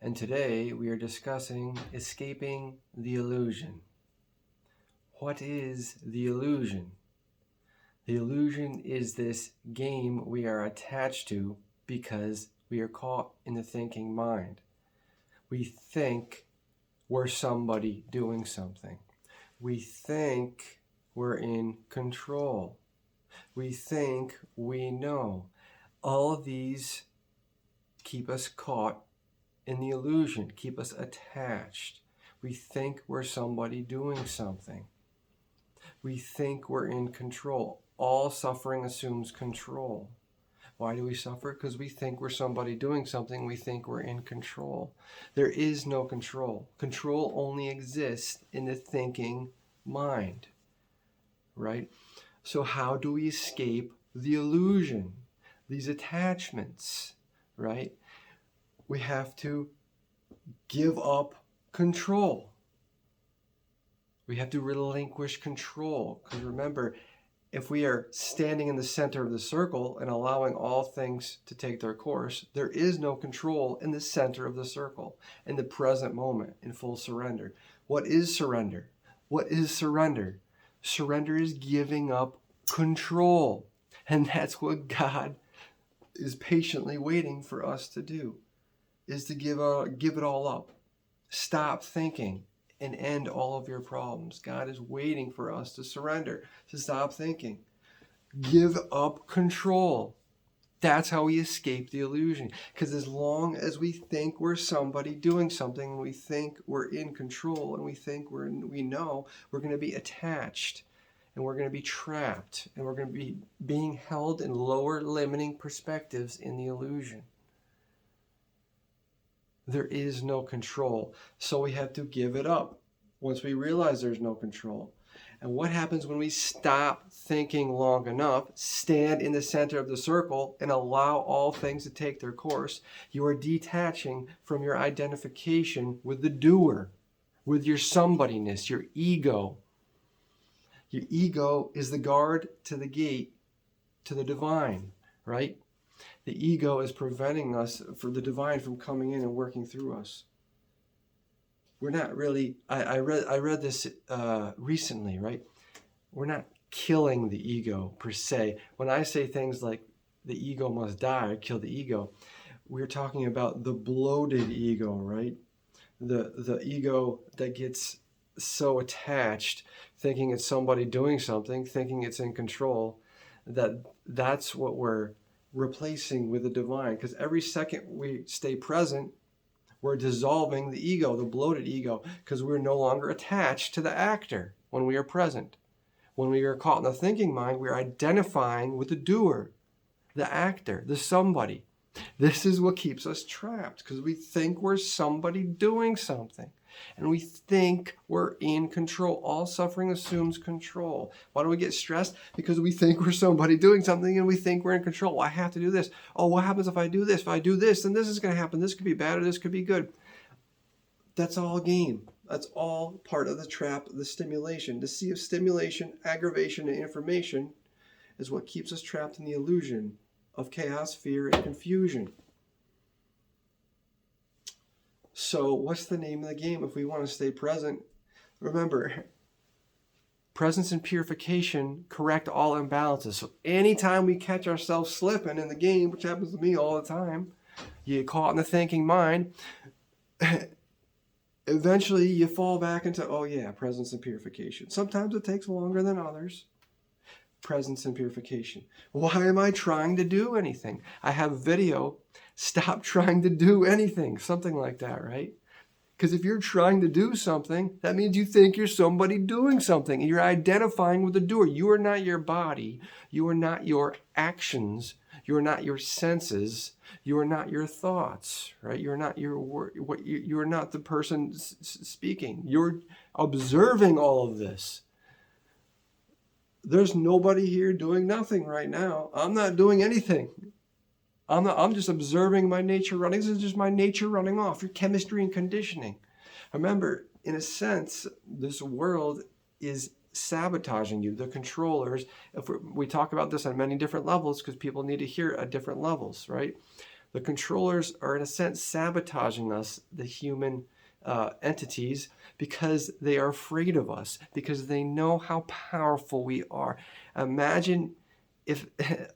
And today we are discussing escaping the illusion. What is the illusion? The illusion is this game we are attached to because we are caught in the thinking mind. We think we're somebody doing something. We think we're in control. We think we know. All of these keep us caught in the illusion, keep us attached. We think we're somebody doing something. We think we're in control. All suffering assumes control. Why do we suffer? Because we think we're somebody doing something. We think we're in control. There is no control. Control only exists in the thinking mind, right? So how do we escape the illusion, these attachments, right? We have to give up control. We have to relinquish control. Because remember, if we are standing in the center of the circle and allowing all things to take their course, there is no control in the center of the circle, in the present moment, in full surrender. What is surrender? What is surrender? Surrender is giving up control. And that's what God is patiently waiting for us to do, is to give it all up. Stop thinking and end all of your problems. God is waiting for us to surrender, to stop thinking. Give up control. That's how we escape the illusion. Because as long as we think we're somebody doing something, and we think we're in control, and we think we know, we're going to be attached, and we're going to be trapped, and we're going to be being held in lower limiting perspectives in the illusion. There is no control, so we have to give it up once we realize there's no control. And what happens when we stop thinking long enough, stand in the center of the circle, and allow all things to take their course? You are detaching from your identification with the doer, with your somebodyness, your ego. Your ego is the guard to the gate to the divine, right? The ego is preventing us, for the divine, from coming in and working through us. We're not really, I read this recently, right? We're not killing the ego per se. When I say things like the ego must die or kill the ego, we're talking about the bloated ego, right? The ego that gets so attached, thinking it's somebody doing something, thinking it's in control, that's what we're replacing with the divine. Because every second we stay present, we're dissolving the ego, the bloated ego, because we're no longer attached to the actor when we are present. When we are caught in the thinking mind, we're identifying with the doer, the actor, the somebody. This is what keeps us trapped, because we think we're somebody doing something. And we think we're in control. All suffering assumes control. Why do we get stressed? Because we think we're somebody doing something and we think we're in control. Well, I have to do this. Oh, what happens if I do this? If I do this, then this is going to happen. This could be bad or this could be good. That's all a game. That's all part of the trap, the stimulation. The sea of stimulation, aggravation, and information is what keeps us trapped in the illusion of chaos, fear, and confusion. So what's the name of the game if we want to stay present? Remember, presence and purification correct all imbalances. So anytime we catch ourselves slipping in the game, which happens to me all the time, you get caught in the thinking mind, eventually you fall back into, oh yeah, presence and purification. Sometimes it takes longer than others. Presence and purification. Why am I trying to do anything? I have a video, stop trying to do anything, something like that, right? Because if you're trying to do something, that means you think you're somebody doing something. You're identifying with the doer. You are not your body. You are not your actions. You are not your senses. You are not your thoughts, right? You're not your word. You are not the person speaking. You're observing all of this. There's nobody here doing nothing right now. I'm not doing anything. I'm just observing my nature running. This is just my nature running off. Your chemistry and conditioning. Remember, in a sense, this world is sabotaging you. The controllers, we talk about this on many different levels because people need to hear at different levels, right? The controllers are, in a sense, sabotaging us, the human entities, because they are afraid of us, because they know how powerful we are. Imagine if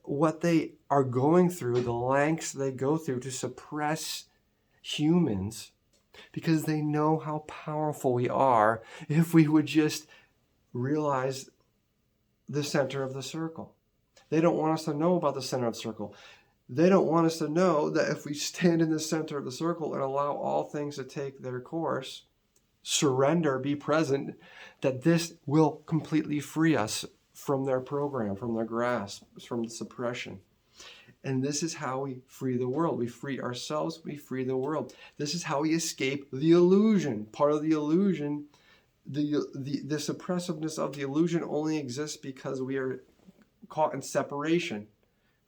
what they are going through, the lengths they go through to suppress humans, because they know how powerful we are, if we would just realize the center of the circle. They don't want us to know about the center of the circle. They don't want us to know that if we stand in the center of the circle and allow all things to take their course, surrender, be present, that this will completely free us from their program, from their grasp, from the suppression. And this is how we free the world. We free ourselves, we free the world. This is how we escape the illusion. Part of the illusion, the suppressiveness of the illusion only exists because we are caught in separation.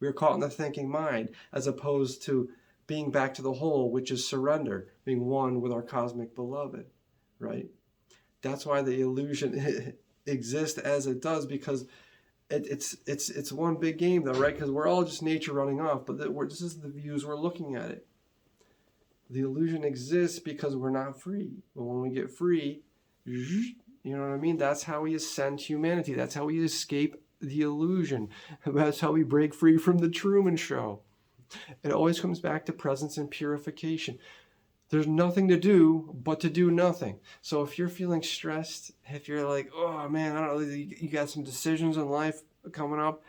We are caught in the thinking mind, as opposed to being back to the whole, which is surrender, being one with our cosmic beloved, right? That's why the illusion exists as it does, because it's one big game, though, right? Because we're all just nature running off, but this is the views we're looking at it. The illusion exists because we're not free. But when we get free, you know what I mean? That's how we ascend humanity. That's how we escape the illusion. That's how we break free from the Truman Show. It always comes back to presence and purification. There's nothing to do but to do nothing. So if you're feeling stressed, if you're like, oh man, I don't know, you got some decisions in life coming up,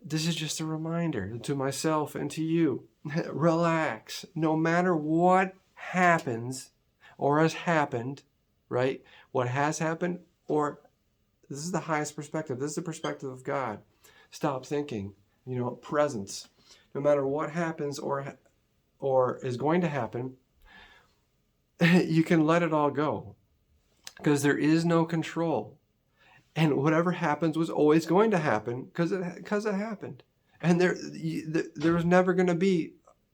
this is just a reminder to myself and to you. Relax. No matter what happens or has happened, right? What has happened, or this is the highest perspective. This is the perspective of God. Stop thinking, presence. No matter what happens or is going to happen, you can let it all go, because there is no control. And whatever happens was always going to happen because it happened. And there was never going to be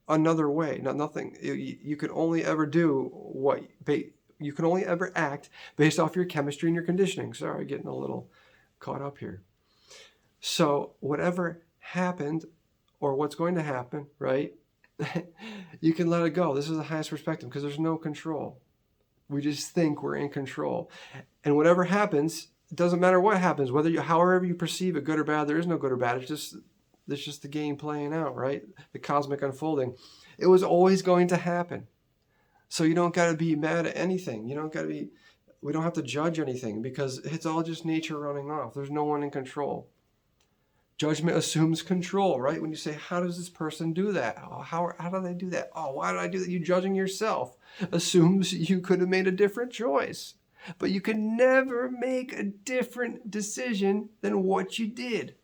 another way. Nothing. You can only ever do you can only ever act based off your chemistry and your conditioning. Sorry, getting a little caught up here. So whatever happened or what's going to happen, right? You can let it go. This is the highest perspective, because there's no control. We just think we're in control. And whatever happens, it doesn't matter what happens, however you perceive it, good or bad, there is no good or bad. It's just the game playing out, right? The cosmic unfolding. It was always going to happen. So you don't got to be mad at anything. We don't have to judge anything, because it's all just nature running off. There's no one in control. Judgment assumes control, right? When you say, how does this person do that? Oh, how do they do that? Oh, why did I do that? You judging yourself assumes you could have made a different choice. But you can never make a different decision than what you did.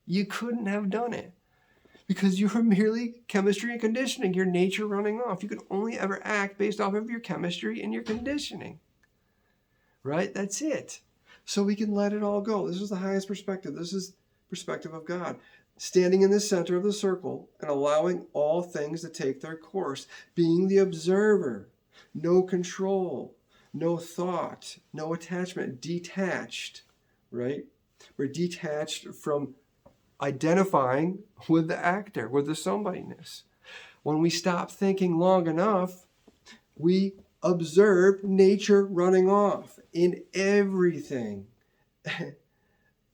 You couldn't have done it, because you were merely chemistry and conditioning, your nature running off. You can only ever act based off of your chemistry and your conditioning, right? That's it. So we can let it all go. This is the highest perspective. This is perspective of God. Standing in the center of the circle and allowing all things to take their course. Being the observer. No control. No thought. No attachment. Detached, right? We're detached from identifying with the actor, with the somebodyness. When we stop thinking long enough, we observe nature running off in everything.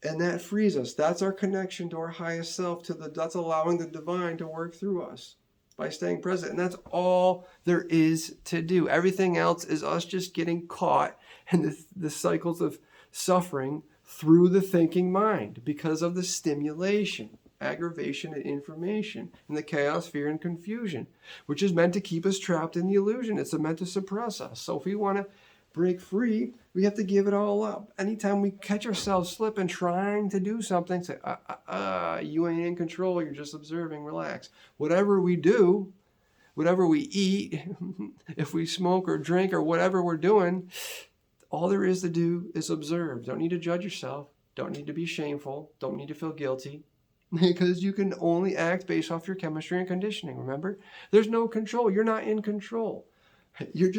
And that frees us. That's our connection to our highest self, that's allowing the divine to work through us by staying present. And that's all there is to do. Everything else is us just getting caught in the cycles of suffering through the thinking mind, because of the stimulation, aggravation, and information, and the chaos, fear, and confusion, which is meant to keep us trapped in the illusion. It's meant to suppress us. So if we want to break free, we have to give it all up. Anytime we catch ourselves slipping, trying to do something, say, you ain't in control, you're just observing, relax. Whatever we do, whatever we eat, if we smoke or drink or whatever we're doing, all there is to do is observe. Don't need to judge yourself. Don't need to be shameful. Don't need to feel guilty, because you can only act based off your chemistry and conditioning. Remember, there's no control. You're not in control. You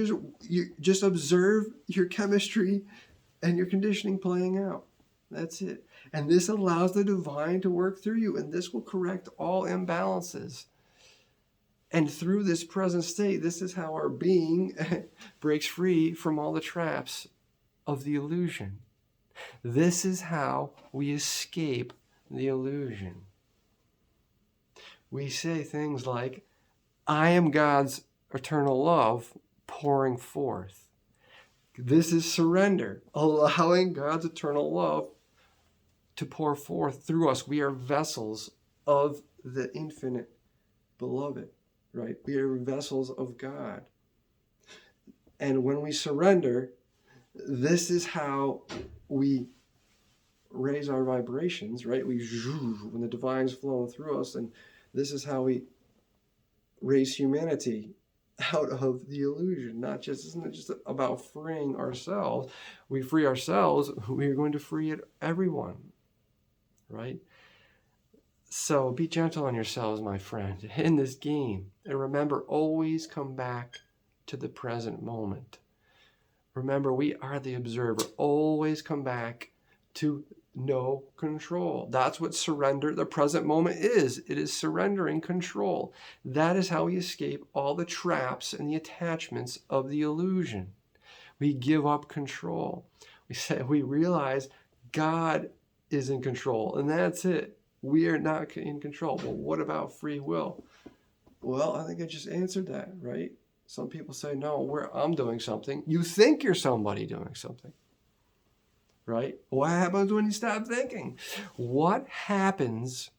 just observe your chemistry and your conditioning playing out. That's it. And this allows the divine to work through you, and this will correct all imbalances. And through this present state, this is how our being breaks free from all the traps of the illusion. This is how we escape the illusion. We say things like, I am God's eternal love pouring forth. This is surrender, allowing God's eternal love to pour forth through us. We are vessels of the infinite beloved, right? We are vessels of God. And when we surrender, this is how we raise our vibrations, right? When the divine's flowing through us, and this is how we raise humanity out of the illusion. Isn't it just about freeing ourselves? We free ourselves, we're going to free everyone, right? So be gentle on yourselves, my friend, in this game. And remember, always come back to the present moment. Remember, we are the observer. Always come back to no control. That's what surrender, the present moment is. It is surrendering control. That is how we escape all the traps and the attachments of the illusion. We give up control. We realize God is in control, and that's it. We are not in control. Well, what about free will? Well, I think I just answered that, right? Some people say, no, I'm doing something. You think you're somebody doing something, right? What happens when you stop thinking? What happens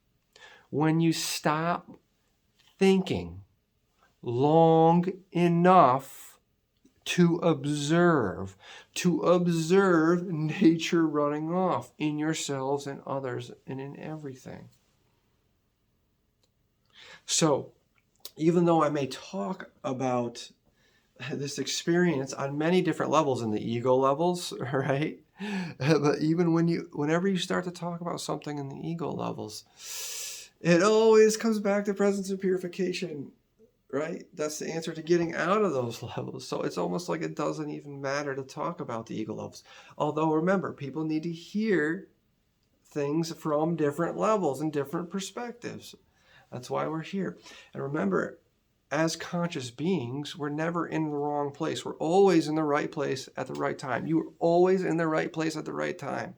when you stop thinking long enough to observe nature running off in yourselves and others and in everything? So, even though I may talk about this experience on many different levels, in the ego levels, right? But even whenever you start to talk about something in the ego levels, it always comes back to presence and purification, right? That's the answer to getting out of those levels. So it's almost like it doesn't even matter to talk about the ego levels. Although remember, people need to hear things from different levels and different perspectives. That's why we're here. And remember, as conscious beings, we're never in the wrong place. We're always in the right place at the right time. You're always in the right place at the right time.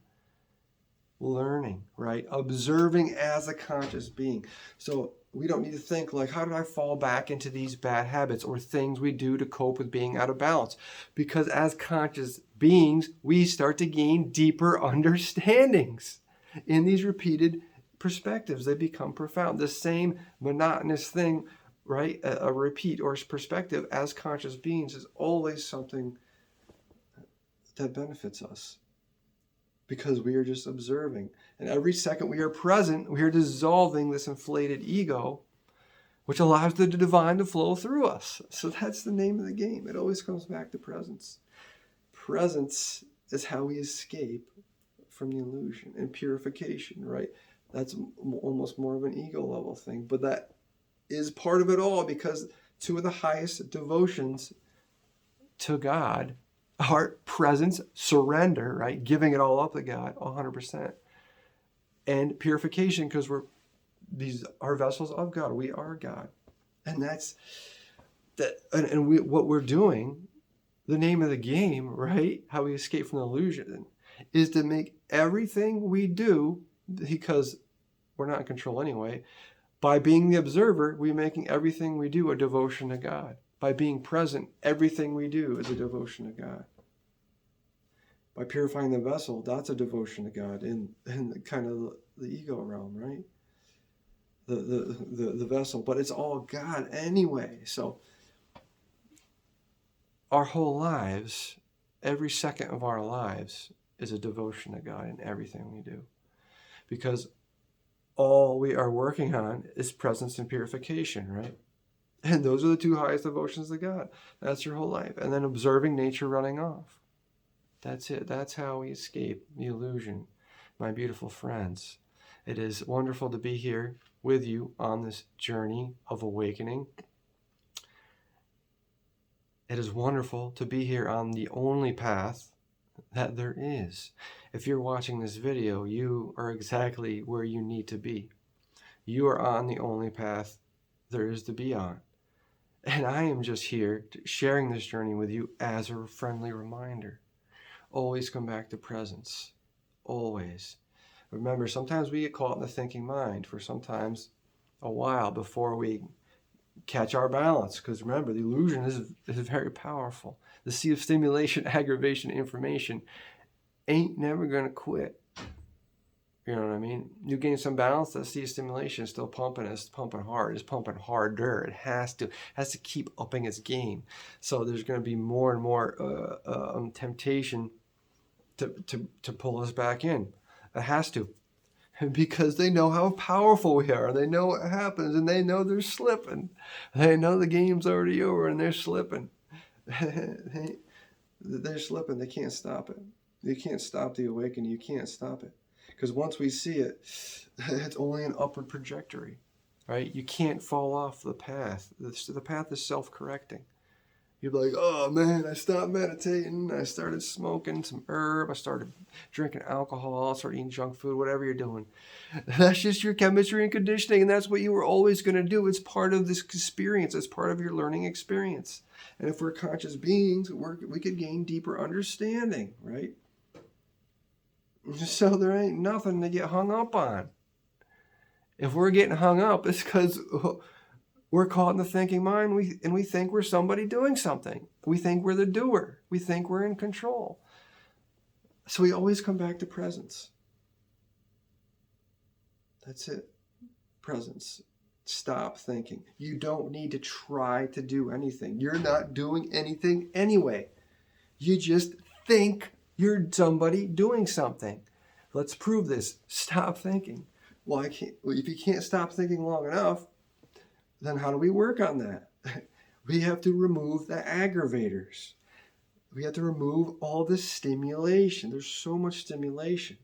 Learning, right? Observing as a conscious being. So we don't need to think like, how did I fall back into these bad habits or things we do to cope with being out of balance? Because as conscious beings, we start to gain deeper understandings in these repeated perspectives. They become profound. The same monotonous thing, right? A repeat or perspective as conscious beings is always something that benefits us, because we are just observing. And every second we are present, we are dissolving this inflated ego, which allows the divine to flow through us. So that's the name of the game. It always comes back to presence. Presence is how we escape from the illusion, and purification, right? That's almost more of an ego level thing, but that is part of it all, because two of the highest devotions to God are presence, surrender, right? Giving it all up to God, 100%. And purification, because these are vessels of God. We are God. And that's that. And what we're doing, the name of the game, right? How we escape from the illusion, is to make everything we do, because we're not in control anyway, by being the observer, we're making everything we do a devotion to God. By being present, everything we do is a devotion to God. By purifying the vessel, that's a devotion to God in kind of the ego realm, right? The vessel, but it's all God anyway. So our whole lives, every second of our lives, is a devotion to God in everything we do, because all we are working on is presence and purification, right? And those are the two highest devotions to God. That's your whole life. And then observing nature running off. That's it. That's how we escape the illusion, my beautiful friends. It is wonderful to be here with you on this journey of awakening. It is wonderful to be here on the only path that there is. If you're watching this video, you are exactly where you need to be. You are on the only path there is to be on. And I am just here sharing this journey with you as a friendly reminder. Always come back to presence. Always. Remember, sometimes we get caught in the thinking mind for sometimes a while before we catch our balance. Because remember, the illusion is very powerful. The sea of stimulation, aggravation, information ain't never going to quit. You know what I mean? You gain some balance, the sea of stimulation is still pumping. It's pumping hard. It's pumping harder. It has to keep upping its game. So there's going to be more and more temptation to pull us back in. It has to. Because they know how powerful we are. They know what happens, and they know they're slipping. They know the game's already over, and they're slipping. They're slipping. They can't stop it. You can't stop the awakening. You can't stop it. Because once we see it, it's only an upward trajectory, right? You can't fall off the path. The path is self-correcting. You're like, oh man, I stopped meditating. I started smoking some herb. I started drinking alcohol. I started eating junk food, whatever you're doing. That's just your chemistry and conditioning, and that's what you were always going to do. It's part of this experience. It's part of your learning experience. And if we're conscious beings, we could gain deeper understanding, right? So there ain't nothing to get hung up on. If we're getting hung up, it's because we're caught in the thinking mind, and we think we're somebody doing something. We think we're the doer. We think we're in control. So we always come back to presence. That's it. Presence. Stop thinking. You don't need to try to do anything. You're not doing anything anyway. You just think you're somebody doing something. Let's prove this. Stop thinking. Well, if you can't stop thinking long enough, then how do we work on that? We have to remove the aggravators. We have to remove all the stimulation. There's so much stimulation.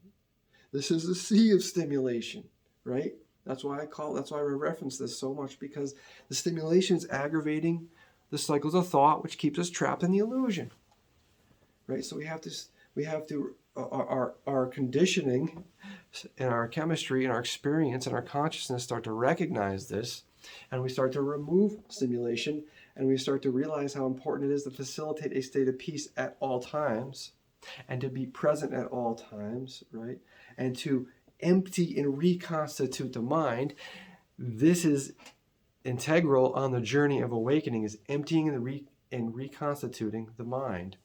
This is the sea of stimulation, right? That's why I reference this so much, because the stimulation is aggravating the cycles of thought, which keeps us trapped in the illusion, right? So we have to our conditioning and our chemistry and our experience and our consciousness start to recognize this, and we start to remove stimulation, and we start to realize how important it is to facilitate a state of peace at all times, and to be present at all times, right? And to empty and reconstitute the mind. This is integral on the journey of awakening, is emptying and reconstituting the mind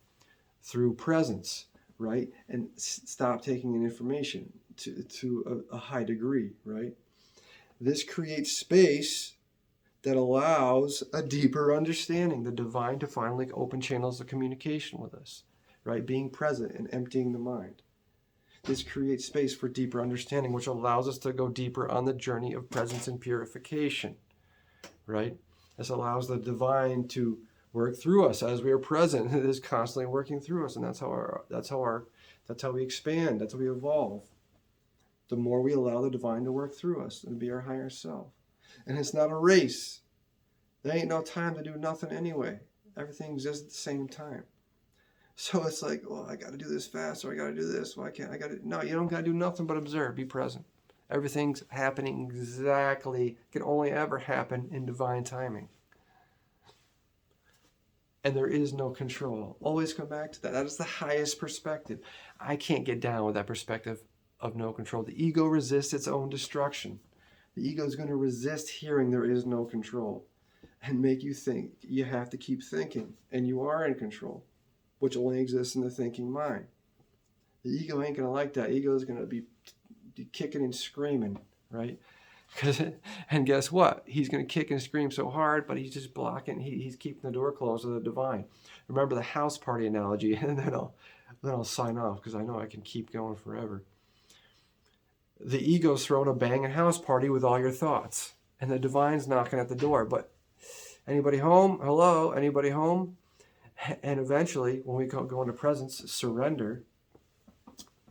through presence, right? And stop taking in information to a high degree, right? This creates space that allows a deeper understanding, the divine to finally open channels of communication with us, right? Being present and emptying the mind. This creates space for deeper understanding, which allows us to go deeper on the journey of presence and purification, right? This allows the divine to work through us as we are present. It is constantly working through us, and that's how we expand. That's how we evolve. The more we allow the divine to work through us and be our higher self. And it's not a race. There ain't no time to do nothing anyway. Everything exists at the same time. So it's like, well, I got to do this fast, or I got to do this. Why can't I got to? No, you don't got to do nothing but observe. Be present. Everything's happening exactly. Can only ever happen in divine timing. And there is no control. Always come back to that. That is the highest perspective. I can't get down with that perspective of no control. The ego resists its own destruction. The ego is going to resist hearing there is no control and make you think you have to keep thinking and you are in control, which only exists in the thinking mind. The ego ain't going to like that. Ego is going to be kicking and screaming, right? And guess what? He's going to kick and scream so hard, but he's just blocking. He's keeping the door closed to the divine. Remember the house party analogy, and then I'll sign off, because I know I can keep going forever. The ego's throwing a banging house party with all your thoughts, and the divine's knocking at the door. But anybody home? Hello? Anybody home? And eventually, when we go into presence, surrender,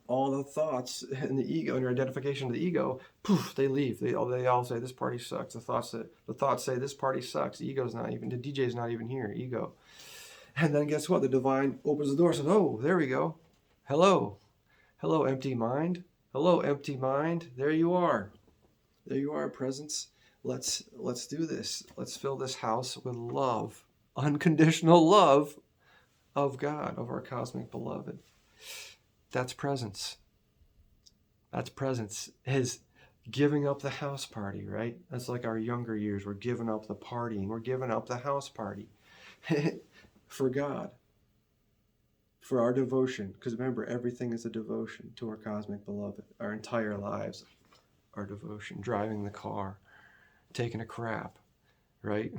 all the thoughts and the ego and your identification of the ego, poof, they leave. They all say this party sucks. The thoughts say this party sucks. The DJ's not even here. Ego. And then guess what? The divine opens the door and says, oh, there we go. Hello, empty mind. Hello, empty mind. There you are. There you are, presence. Let's do this. Let's fill this house with love, unconditional love of God, of our cosmic beloved. That's presence. That's presence. His giving up the house party, right? That's like our younger years. We're giving up the partying. We're giving up the house party for God, for our devotion. Because remember, everything is a devotion to our cosmic beloved. Our entire lives are devotion. Driving the car, taking a crap, right?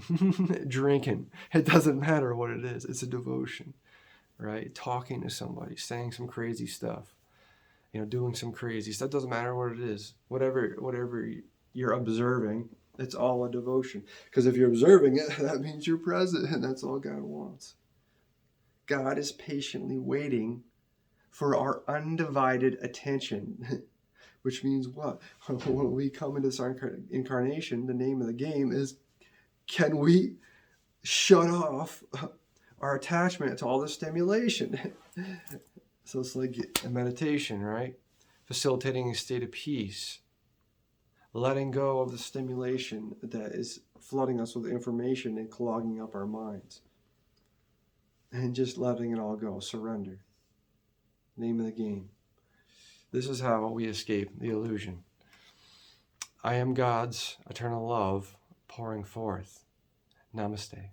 Drinking. It doesn't matter what it is. It's a devotion, right? Talking to somebody, saying some crazy stuff, doing some crazy stuff. Doesn't matter what it is. Whatever you're observing, it's all a devotion. Because if you're observing it, that means you're present, and that's all God wants. God is patiently waiting for our undivided attention. Which means what? When we come into this incarnation, the name of the game is, can we shut off our attachment to all the stimulation? So it's like a meditation, right? Facilitating a state of peace. Letting go of the stimulation that is flooding us with information and clogging up our minds. And just letting it all go. Surrender. Name of the game. This is how we escape the illusion. I am God's eternal love pouring forth. Namaste.